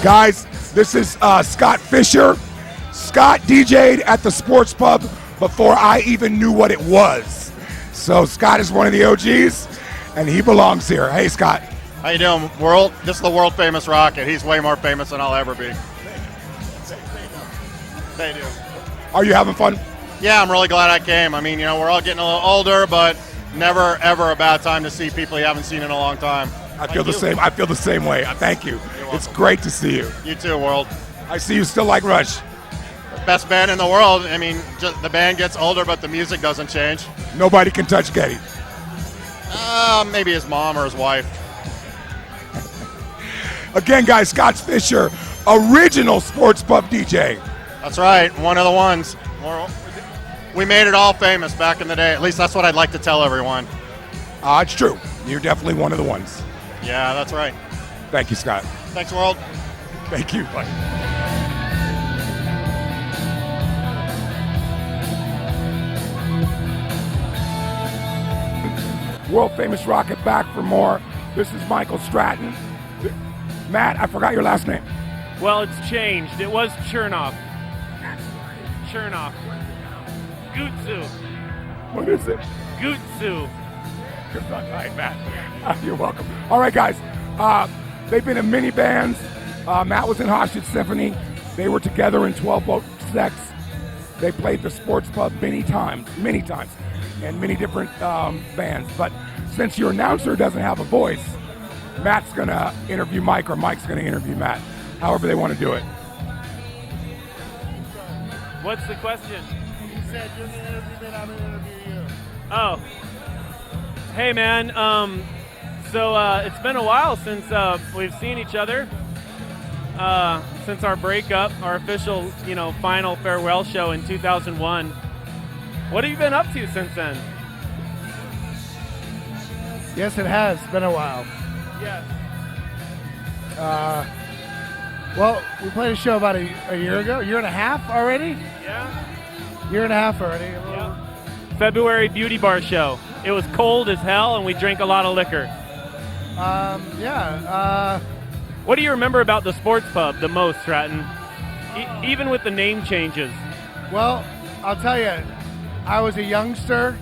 Guys, this is Scott Fisher. Scott DJ'd at the sports pub before I even knew what it was. So Scott is one of the OGs, and he belongs here. Hey, Scott. How you doing, world? This is the world famous Rocket. He's way more famous than I'll ever be. They do. Are you having fun? Yeah, I'm really glad I came. I mean, we're all getting a little older, but never, ever a bad time to see people you haven't seen in a long time. I feel the same. I feel the same way. Thank you. It's great to see you. You too, world. I see you still like Rush. Best band in the world. I mean, just, the band gets older, but the music doesn't change. Nobody can touch Getty. Maybe his mom or his wife. Again, guys, Scott Fisher, original sports pub DJ. That's right, one of the ones. We made it all famous back in the day. At least that's what I'd like to tell everyone. It's true. You're definitely one of the ones. Yeah, that's right. Thank you, Scott. Thanks, world. Thank you. Bye. World famous Rocket back for more. This is Michael Stratton. Matt, I forgot your last name. Well, it's changed. It was Chernoff. Chernoff. Gutsu. What is it? Gutsu. Good night, Matt. You're welcome. All right, guys. They've been in many bands. Matt was in Hostage Symphony. They were together in 12 Volt Sex. They played the sports pub many times, and many different bands. But since your announcer doesn't have a voice, Matt's going to interview Mike, or Mike's going to interview Matt, however they want to do it. What's the question? He said you're going to interview me and I'm going to interview you. Oh. Hey, man. So it's been a while since we've seen each other. Since our breakup, our official, final farewell show in 2001. What have you been up to since then? Yes, it has been a while. Yes. Well, we played a show about a year ago, year and a half already? Yeah. Year and a half already. Yeah. February Beauty Bar show. It was cold as hell, and we drank a lot of liquor. Yeah. What do you remember about the sports pub the most, Stratton? Even with the name changes. Well, I'll tell you, I was a youngster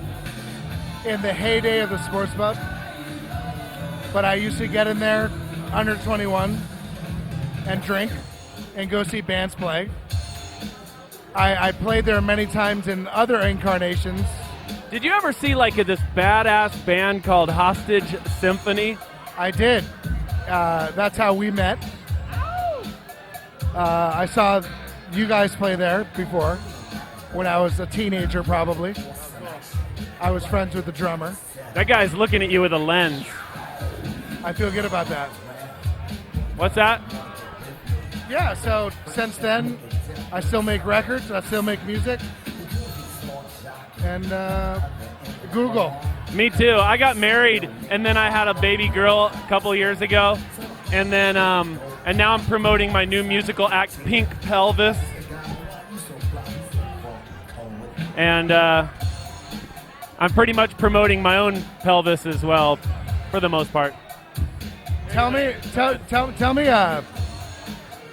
in the heyday of the sports pub, but I used to get in there under 21 and drink and go see bands play. I played there many times in other incarnations. Did you ever see this badass band called Hostage Symphony? I did. That's how we met. I saw you guys play there before when I was a teenager, probably. I was friends with the drummer. That guy's looking at you with a lens. I feel good about that. What's that? Yeah, so since then, I still make records, I still make music. And Google. Me too. I got married, and then I had a baby girl a couple years ago, and then and now I'm promoting my new musical act, Pink Pelvis, and I'm pretty much promoting my own pelvis as well, for the most part. Tell me.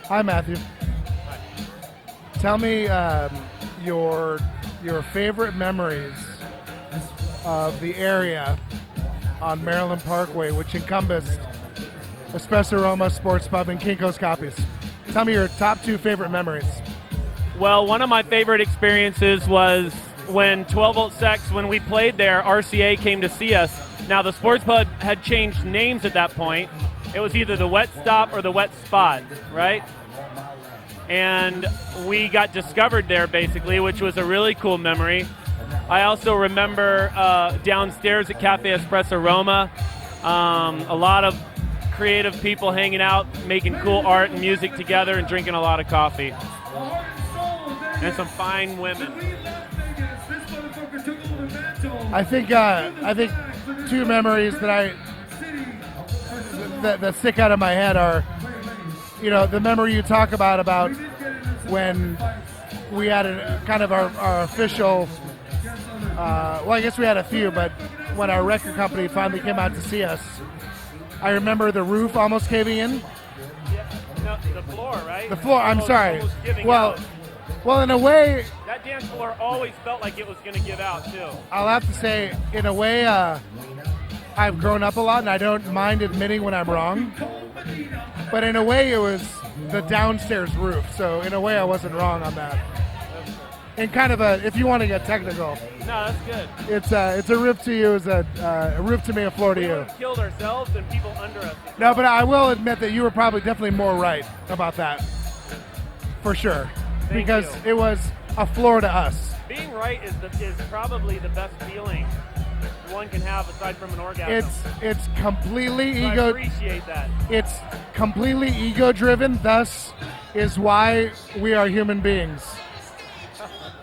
Hi, Matthew. Tell me your favorite memories of the area on Maryland Parkway, which encompassed Espresso Roma, Sports Pub, and Kinko's Copies. Tell me your top two favorite memories. Well, one of my favorite experiences was when 12 Volt Sex, when we played there, RCA came to see us. Now, the Sports Pub had changed names at that point. It was either the Wet Stop or the Wet Spot, right? And we got discovered there, basically, which was a really cool memory. I also remember downstairs at Cafe Espresso Roma, a lot of creative people hanging out, making cool art and music together, and drinking a lot of coffee. And some fine women. I think two memories that that stick out of my head are, the memory you talk about when we had kind of our official. Well, I guess we had a few, but when our record company finally came out to see us, I remember the roof almost caving in. No, the floor, right? The floor. I'm Almost- sorry. almost giving Well, out. well, in a way, That dance floor always felt like it was going to give out too. I'll have to say, in a way, I've grown up a lot, and I don't mind admitting when I'm wrong. But in a way, it was the downstairs roof. So in a way, I wasn't wrong on that. And kind of if you want to get technical, No, that's good. it's a roof to you is a roof to me, a floor to We you. would have killed ourselves and people under us. No, but I will admit that you were probably definitely more right about that, for sure, Thank because you. it was a floor to us. Being right is probably the best feeling one can have aside from an orgasm. It's completely So I ego. appreciate that. It's completely ego-driven. Thus, is why we are human beings.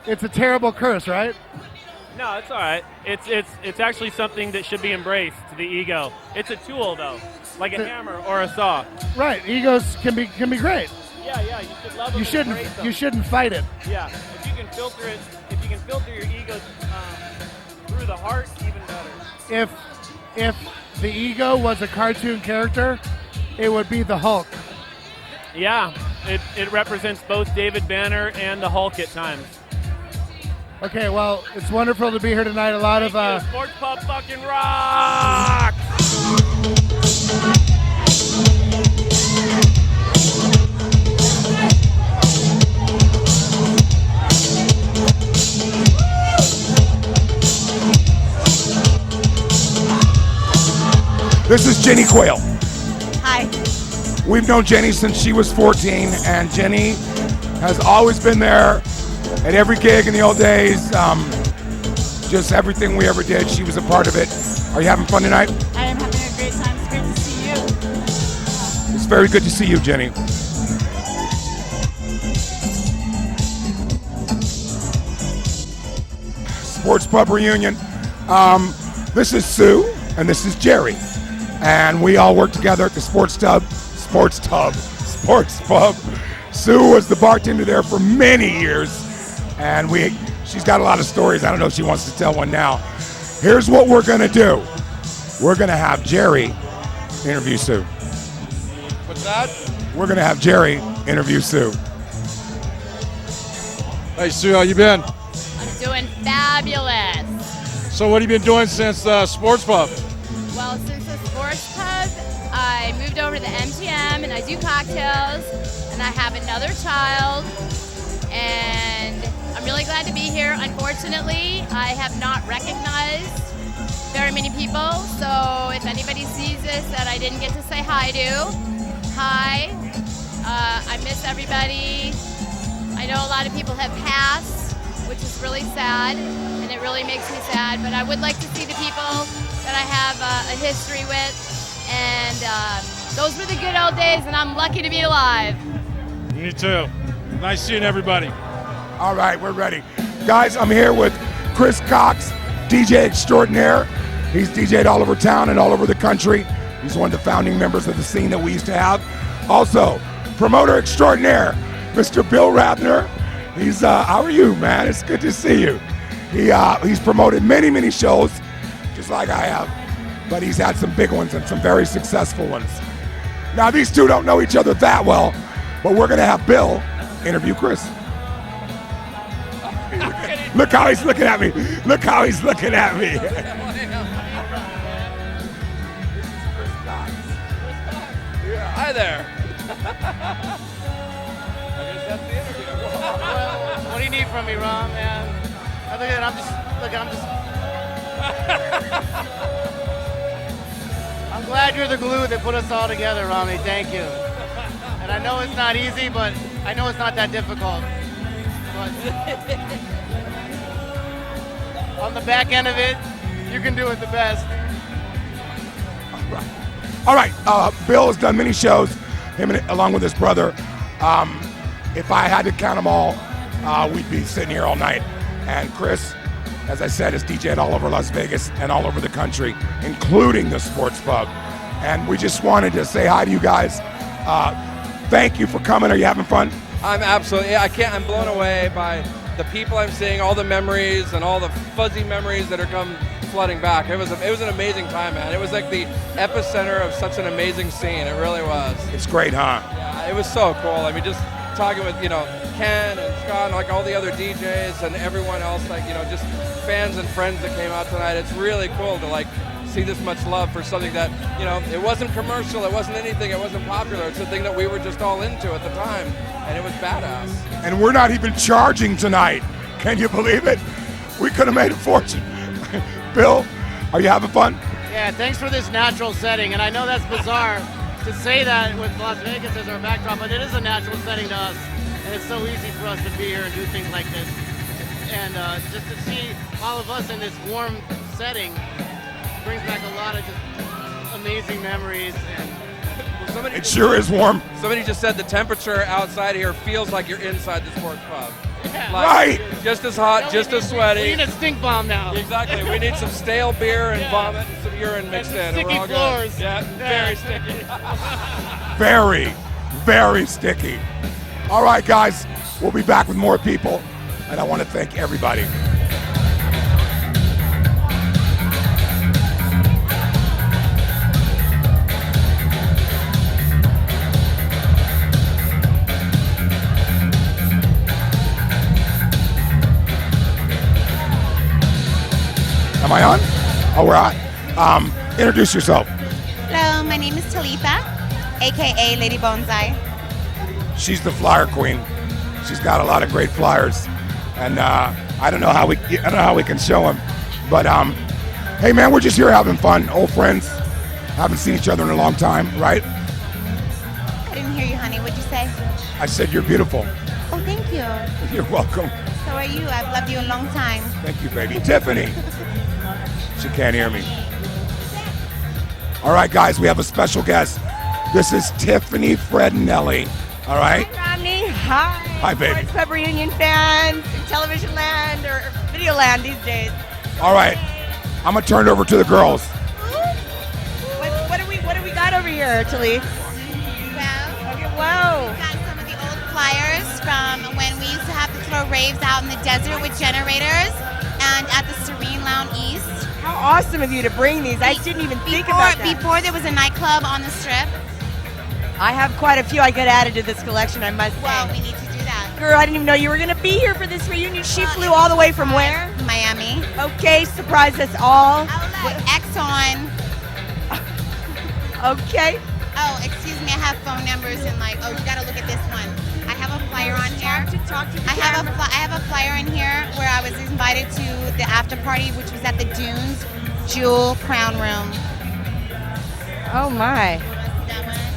It's a terrible curse, right? No, it's all right. It's actually something that should be embraced. The ego. It's a tool though, like a hammer or a saw. Right. Egos can be great. Yeah, you should love them. You and embrace them. shouldn't fight it. Yeah, if you can filter it, if you can filter your ego through the heart, even better. If the ego was a cartoon character, it would be the Hulk. Yeah, it represents both David Banner and the Hulk at times. Okay, well, it's wonderful to be here tonight. A lot of Thank you. Sports Pub fucking rock! This is Jenny Quayle. Hi. We've known Jenny since she was 14, and Jenny has always been there at every gig in the old days. Just everything we ever did, she was a part of it. Are you having fun tonight? I am having a great time. It's great to see you. It's very good to see you, Jenny. Sports Pub reunion. This is Sue, and this is Jerry. And we all work together at the Sports Pub. Sue was the bartender there for many years, and she's got a lot of stories. I don't know if she wants to tell one now. Here's what we're gonna do. We're gonna have Jerry interview Sue. What's that? We're gonna have Jerry interview Sue. Hey Sue, how you been? I'm doing fabulous. So what have you been doing since Sports Pub? Well, since the sports pub, I moved over to the MGM and I do cocktails, and I have another child, and I'm really glad to be here. Unfortunately, I have not recognized very many people, so if anybody sees this that I didn't get to say hi to, hi. I miss everybody. I know a lot of people have passed, which is really sad, and it really makes me sad, but I would like to see the people that I have a history with, and those were the good old days, and I'm lucky to be alive. Me too. Nice seeing everybody. All right, we're ready. Guys, I'm here with Chris Cox, DJ extraordinaire. He's DJ'd all over town and all over the country. He's one of the founding members of the scene that we used to have. Also, promoter extraordinaire, Mr. Bill Ratner. He's, how are you, man? It's good to see you. He's promoted many shows, just like I have, but he's had some big ones and some very successful ones. Now, these two don't know each other that well, but we're gonna have Bill interview Chris. Look how he's looking at me. Look how he's looking at me. Hi there. What do you need from me, Ron, man? I'm glad you're the glue that put us all together, Rami. Thank you. And I know it's not easy, but I know it's not that difficult. But on the back end of it, you can do it the best. All right, Bill has done many shows, along with his brother. If I had to count them all, we'd be sitting here all night. And Chris, as I said, is DJ'd all over Las Vegas and all over the country, including the Sports Pub. And we just wanted to say hi to you guys. Thank you for coming. Are you having fun? I'm absolutely, I'm blown away by the people I'm seeing, all the memories and all the fuzzy memories that are come flooding back. It was an amazing time, man. It was like the epicenter of such an amazing scene. It really was. It's great, huh? Yeah, it was so cool. I mean, just talking with, Ken and Scott and like all the other DJs and everyone else, like, just fans and friends that came out tonight. It's really cool to like see this much love for something that, it wasn't commercial, it wasn't anything, it wasn't popular. It's a thing that we were just all into at the time, and it was badass. And we're not even charging tonight. Can you believe it? We could have made a fortune. Bill, are you having fun? Yeah, thanks for this natural setting. And I know that's bizarre to say that with Las Vegas as our backdrop, but it is a natural setting to us. And it's so easy for us to be here and do things like this. And just to see all of us in this warm setting brings back a lot of just amazing memories. And It sure is warm. Somebody just said the temperature outside here feels like you're inside the sports pub. yeah. Right. Just as hot, just as sweaty. We need a stink bomb now. Exactly. We need some stale beer and Yeah. vomit and some urine mixed some in. sticky We're all floors. good. Yeah, very sticky. Very, very sticky. All right, guys, we'll be back with more people, and I want to thank everybody. Am I on? Oh, we're on. Introduce yourself. Hello, my name is Talitha, aka Lady Bonsai. She's the flyer queen. She's got a lot of great flyers, and I don't know how we can show them, but hey man, we're just here having fun, old friends. Haven't seen each other in a long time, right? I didn't hear you, honey. What'd you say? I said you're beautiful. Oh, thank you. You're welcome. So are you. I've loved you a long time. Thank you, baby. Tiffany. She can't hear me. All right, guys, we have a special guest. This is Tiffany Fredinelli. All right. Hi, Romney. Hi. Hi, baby. Sports Pub Reunion fans in television land or video land these days. All right. I'm gonna turn it over to the girls. What do we got over here, Talise? Well, Okay, whoa. we got some of the old flyers from when we used to have to throw raves out in the desert with generators and at the Serene Lounge East. How awesome of you to bring these. I didn't even think about that. Before there was a nightclub on the strip. I have quite a few I could add to this collection, I must say. Well, we need to do that. Girl, I didn't even know you were going to be here for this reunion. She flew all the way from where? Miami. Okay, surprise us all. Exxon. Okay. Oh, excuse me, I have phone numbers and you gotta look at this one. I have a flyer on here. I have a flyer in here where I was invited to the after party, which was at the Dunes Jewel Crown Room. Oh my.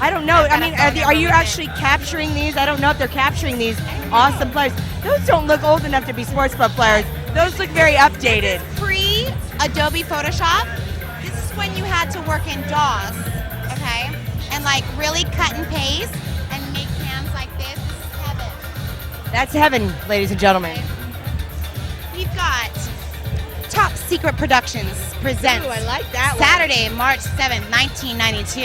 I don't know. I mean, are you actually capturing these? I don't know if they're capturing these awesome players. Those don't look old enough to be sports club players. Those look very updated. Pre-Adobe Photoshop. This is when you had to work in DOS, okay? And really cut and paste and make hands like this. This is heaven. That's heaven, ladies and gentlemen. We've got Top Secret Productions presents Ooh, I like that one. Saturday, March 7th, 1992.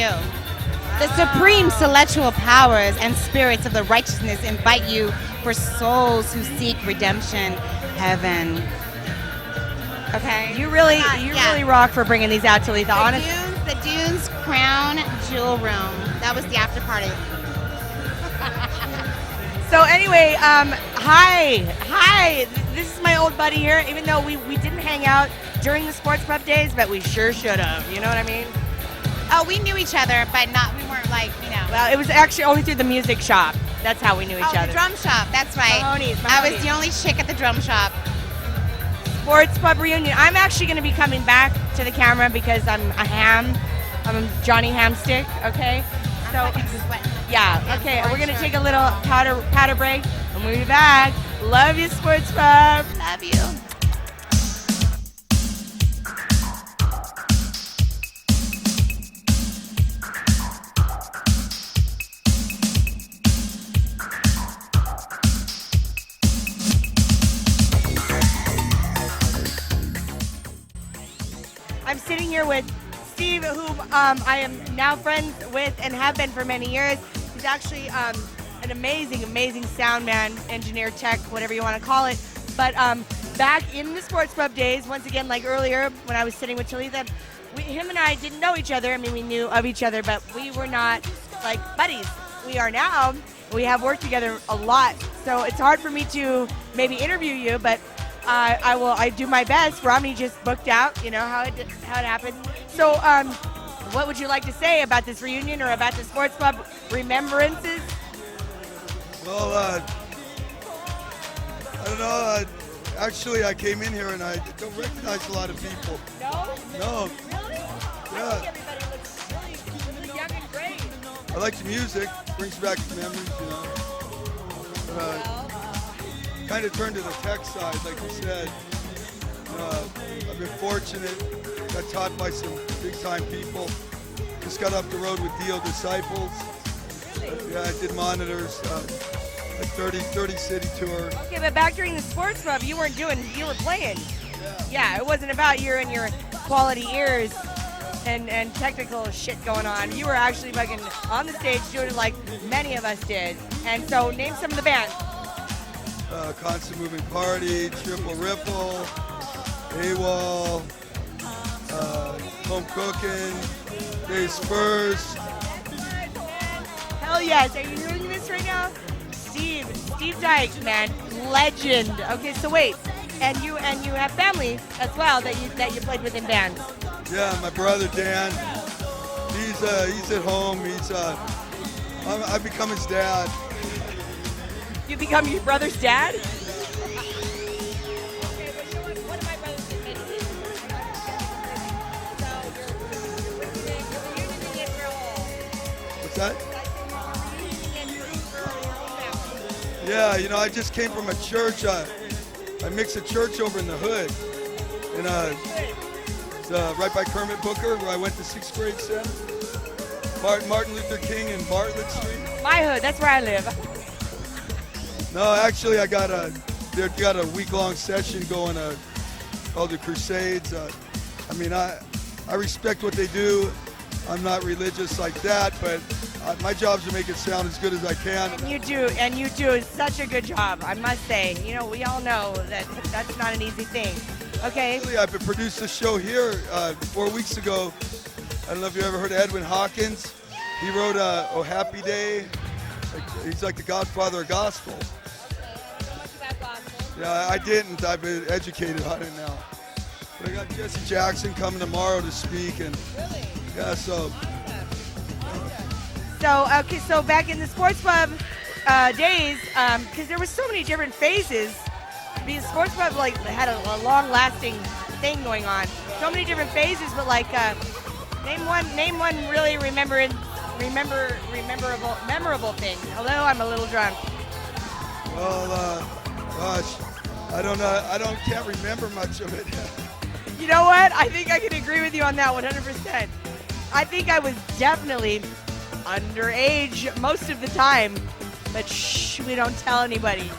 The supreme celestial powers and spirits of the righteousness invite you for souls who seek redemption, heaven. Okay? You really rock for bringing these out, Talitha. Honestly. The Dunes Crown Jewel Room. That was the after party. So anyway, hi. This is my old buddy here. Even though we didn't hang out during the sports pub days, but we sure should have. You know what I mean? Oh, we knew each other, but we weren't Well, it was actually only through the music shop. That's how we knew each other. The drum shop. That's right. Mahoney's. I was the only chick at the drum shop. Sports pub reunion. I'm actually going to be coming back to the camera because I'm a ham. I'm a Johnny Hamstick. Okay. So yeah. Okay. We're going to take a little powder break, and we'll be back. Love you, sports pub. Love you. I'm sitting here with Steve, whom I am now friends with and have been for many years. He's actually an amazing sound man, engineer, tech, whatever you want to call it, But back in the sports pub days, once again, like earlier when I was sitting with Talitha, him and I didn't know each other. I mean, we knew of each other, but we were not like buddies. We are now. We have worked together a lot, so it's hard for me to maybe interview you, but I do my best. Romney just booked out, you know how it happened. So what would you like to say about this reunion or about the sports pub remembrances? Well, I don't know. Actually, I came in here and I don't recognize a lot of people. No? No. Really? Yeah. I think everybody looks really young and great. I like the music. Brings back memories, you know. Kind of turned to the tech side, like you said. I've been fortunate. Got taught by some big-time people. Just got off the road with Dio Disciples. Yeah, I did monitors. Like 30 city tour. Okay, but back during the sports pub, you were playing. Yeah, it wasn't about you and your quality ears and technical shit going on. You were actually fucking on the stage doing it like many of us did. And so, name some of the bands. Constant Moving Party, Triple Ripple, AWOL, Home Cooking, Days First. Hell yes, are you hearing this right now? Steve Dyke, man, legend. Okay, so wait, and you have family as well that you played with in bands. Yeah, my brother Dan. He's at home. I've become his dad. You become your brother's dad? What's that? Yeah, you know, I just came from a church. I mixed a church over in the hood, and it's right by Kermit Booker, where I went to 6th grade, 7th. Martin Luther King and Bartlett Street. My hood, that's where I live. No, actually, they got a week-long session going called the Crusades. I mean, I respect what they do. I'm not religious like that, but my job is to make it sound as good as I can. And you do such a good job, I must say. You know, we all know that that's not an easy thing. Okay. Really, I've produced a show here 4 weeks ago. I don't know if you ever heard of Edwin Hawkins. He wrote Oh Happy Day. He's like the godfather of gospel. Yeah, I didn't. I've been educated on it now. But I got Jesse Jackson coming tomorrow to speak, and yeah, so. So back in the sports pub days, because there were so many different phases. Because sports pub had a long-lasting thing going on. So many different phases, but name one really memorable thing. Hello, I'm a little drunk. Well, gosh, I don't know. Can't remember much of it. You know what? I think I can agree with you on that 100%. I think I was definitely underage most of the time, but shh, we don't tell anybody.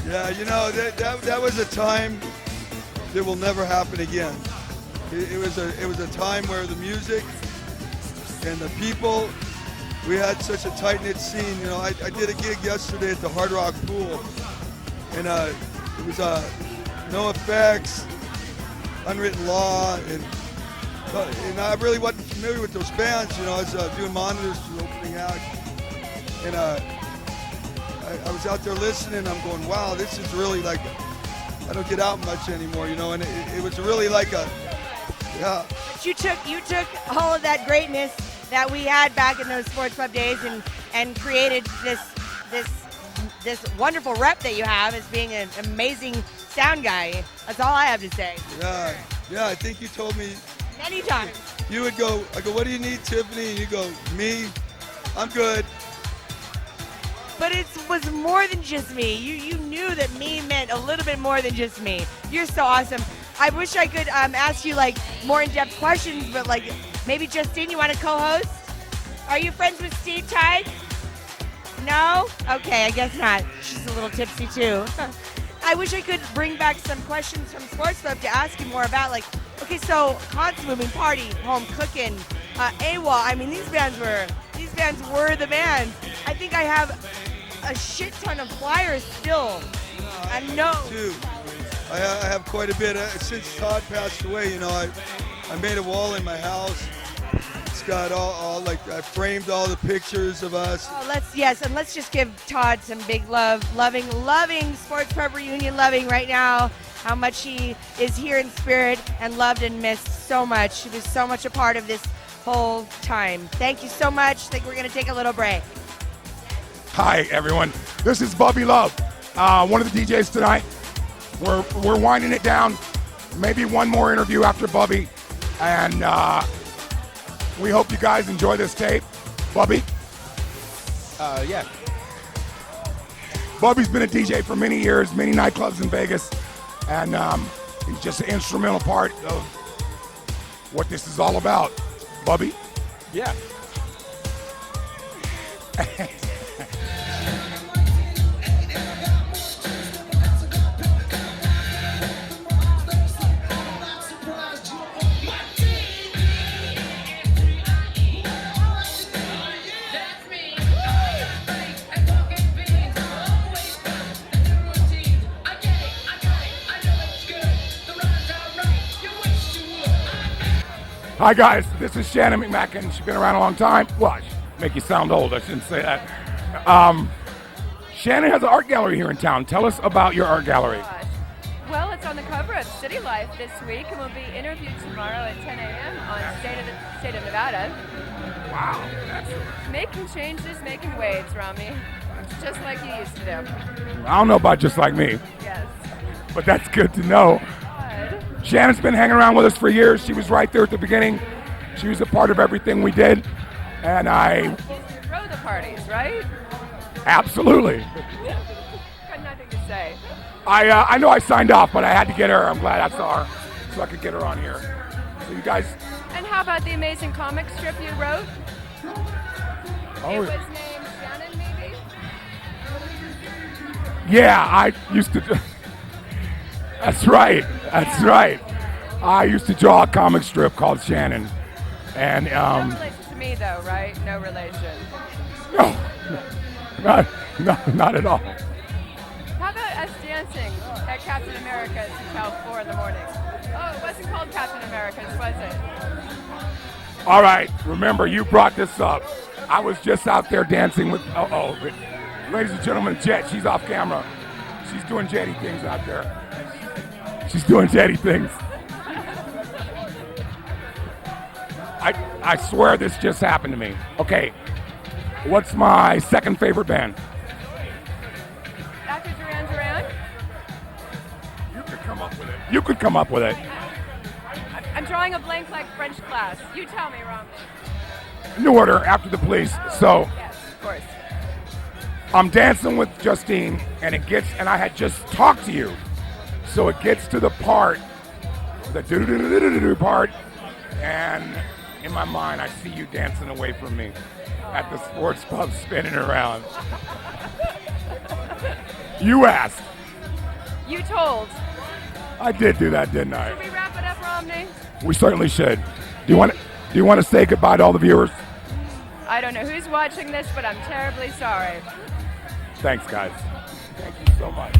Yeah, you know, that was a time that will never happen again. It was a time where the music and the people, we had such a tight-knit scene. You know, I did a gig yesterday at the Hard Rock Pool, and it was No Effects, Unwritten Law, and I really wasn't familiar with those bands. You know, I was doing monitors to the opening act, and I was out there listening. I'm going, wow, this is really like, I don't get out much anymore, you know, and it was really like yeah. But you took all of that greatness that we had back in those sports pub days and created this wonderful rep that you have as being an amazing sound guy. That's all I have to say. Yeah, I think you told me many times. You would go, I go, what do you need, Tiffany? And you go, me, I'm good. But it was more than just me. You knew that me meant a little bit more than just me. You're so awesome. I wish I could ask you more in-depth questions, but maybe Justine, you want to co-host? Are you friends with Steve Tyke? No? Okay, I guess not. She's a little tipsy too. I wish I could bring back some questions from Sports Pub to ask you more about okay, so Constant Moving Party, Home Cooking, AWOL. I mean, these bands were the bands. I think I have a shit ton of flyers still. I know. I have quite a bit. Since Todd passed away, you know, I made a wall in my house. It's got all like, I framed all the pictures of us. Oh, let's just give Todd some big love, loving Sports Pub Reunion, loving right now how much he is here in spirit and loved and missed so much. He was so much a part of this whole time. Thank you so much. I think we're going to take a little break. Hi, everyone. This is Bubby Love, one of the DJs tonight. We're winding it down. Maybe one more interview after Bubby. And we hope you guys enjoy this tape. Bubby? Yeah. Bubby's been a DJ for many years, many nightclubs in Vegas. And he's just an instrumental part of what this is all about. Bubby? Yeah. Hi guys, this is Shannon McMacken. She's been around a long time. Well, make you sound old, I shouldn't say that. Shannon has an art gallery here in town. Tell us about your art gallery. Well, it's on the cover of City Life this week and will be interviewed tomorrow at 10 a.m. on State of Nevada. Wow. Making changes, making waves, Romney. Just like you used to do. I don't know about just like me. Yes. But that's good to know. Shannon's been hanging around with us for years. She was right there at the beginning. She was a part of everything we did. And I... Throw the parties, right? Absolutely. Got nothing to say. I know I signed off, but I had to get her. I'm glad I saw her so I could get her on here. So you guys... And how about the amazing comic strip you wrote? Oh. It was named Shannon, maybe? Yeah, I used to... That's right. That's right. I used to draw a comic strip called Shannon. And No relation to me, though, right? No relation. No, not at all. How about us dancing at Captain America's until 4 in the morning? Oh, it wasn't called Captain America's, was it? All right, remember, you brought this up. I was just out there dancing with, ladies and gentlemen, Jet, she's off camera. She's doing jetty things out there. She's doing jetty things. I swear this just happened to me. Okay, what's my second favorite band? After Duran Duran? You could come up with it. You could come up with it. I'm drawing a blank like French class. You tell me, Romney. New Order, After the Police. So Yes, of course. I'm dancing with Justine, and I had just talked to you. So it gets to the part, the do-do-do-do-do-do part, and in my mind, I see you dancing away from me at the sports pub spinning around. You asked. You told. I did do that, didn't I? Should we wrap it up, Romney? We certainly should. Do you want to say goodbye to all the viewers? I don't know who's watching this, but I'm terribly sorry. Thanks, guys. Thank you so much.